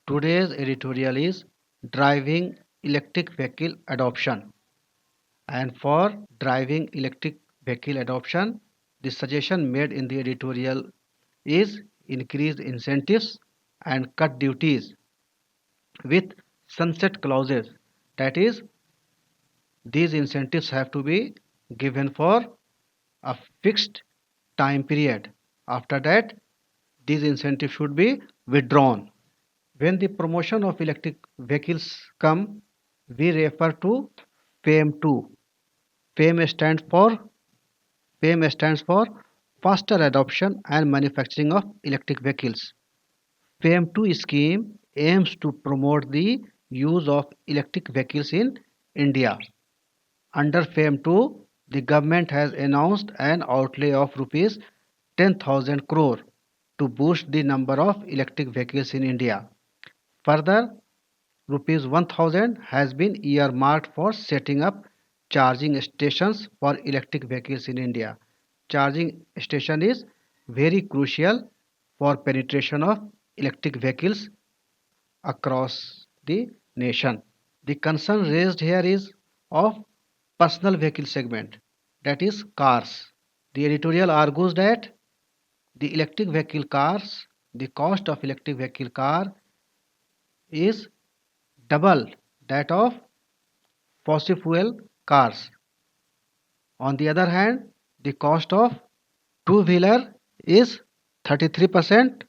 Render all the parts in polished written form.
Today's editorial is driving electric vehicle adoption. And for driving electric vehicle adoption, the suggestion made in the editorial is increase incentives and cut duties with sunset clauses. That is, these incentives have to be given for a fixed time period. After that, these incentives should be withdrawn. When the promotion of electric vehicles come, we refer to FAME2. FAME stands for FAME stands for faster adoption and manufacturing of electric vehicles. FAME2 scheme aims to promote the use of electric vehicles in India. Under FAME2, the government has announced an outlay of rupees 10,000 crore to boost the number of electric vehicles in India. Further, rupees 1000 has been earmarked for setting up charging stations for electric vehicles in India. Charging station is very crucial for penetration of electric vehicles across the nation. The concern raised here is of personal vehicle segment, that is cars. The editorial argues that the electric vehicle cars, the cost of electric vehicle car is double that of fossil fuel cars. On the other hand, the cost of two-wheeler is 33%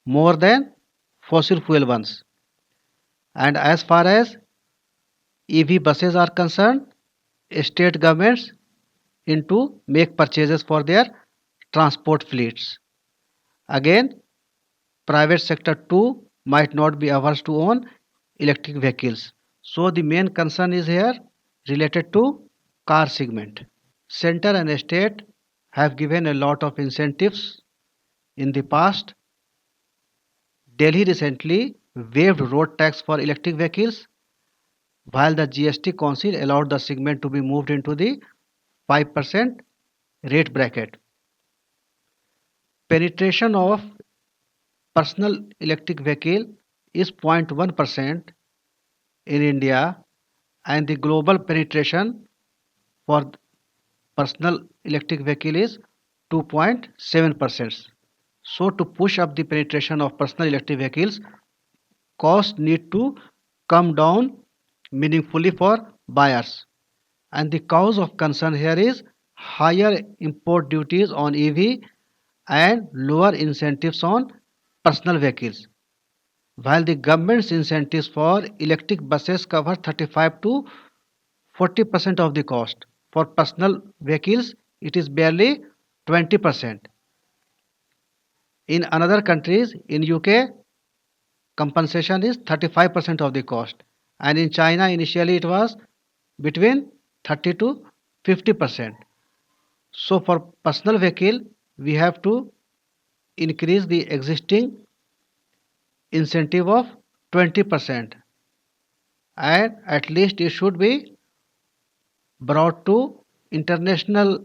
more than fossil fuel ones. And as far as EV buses are concerned, state governments into make purchases for their transport fleets. Again, private sector too might not be averse to own electric vehicles. So the main concern is here related to car segment. Center and state have given a lot of incentives in the past. Delhi recently waived road tax for electric vehicles, while the GST Council allowed the segment to be moved into the 5% rate bracket. Penetration of personal electric vehicle is 0.1% in India, and the global penetration for personal electric vehicle is 2.7%. So to push up the penetration of personal electric vehicles, costs need to come down meaningfully for buyers. And the cause of concern here is higher import duties on EV and lower incentives on personal vehicles. While the government's incentives for electric buses cover 35 to 40% of the cost, for personal vehicles it is barely 20%. In another countries, in UK, compensation is 35% of the cost, and in China initially it was between 30 to 50%. So for personal vehicle we have to increase the existing incentive of 20%, and at least it should be brought to international,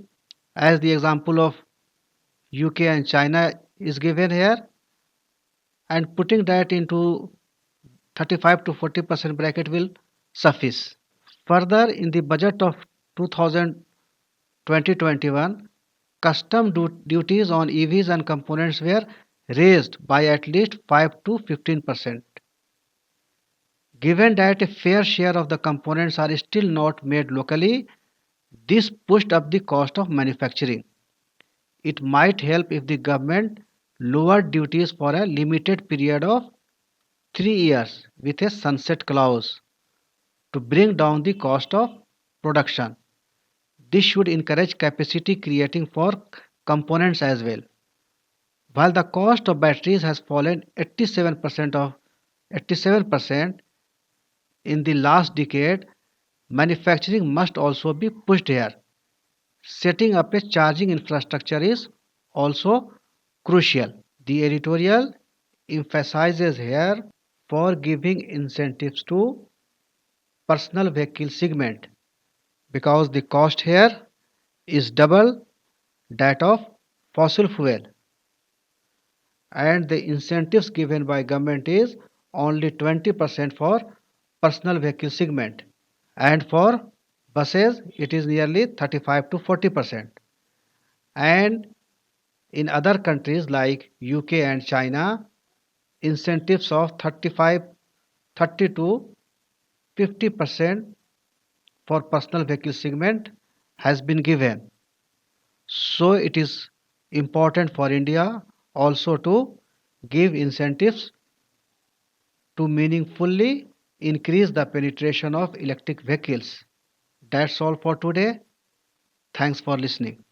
as the example of UK and China is given here, and putting that into 35 to 40% bracket will suffice. Further, in the budget of 2021, custom duties on EVs and components were raised by at least 5 to 15%. Given that a fair share of the components are still not made locally, this pushed up the cost of manufacturing. It might help if the government lowered duties for a limited period of 3 years with a sunset clause to bring down the cost of production. This should encourage capacity creating for components as well. While the cost of batteries has fallen 87% in the last decade, manufacturing must also be pushed here. Setting up a charging infrastructure is also crucial. The editorial emphasizes here for giving incentives to personal vehicle segment because the cost here is double that of fossil fuel, and the incentives given by government is only 20% for personal vehicle segment, and for buses it is nearly 35 to 40%. And in other countries like UK and China, incentives of 30 to 50% for personal vehicle segment has been given. So it is important for India also to give incentives to meaningfully increase the penetration of electric vehicles. That's all for today. Thanks for listening.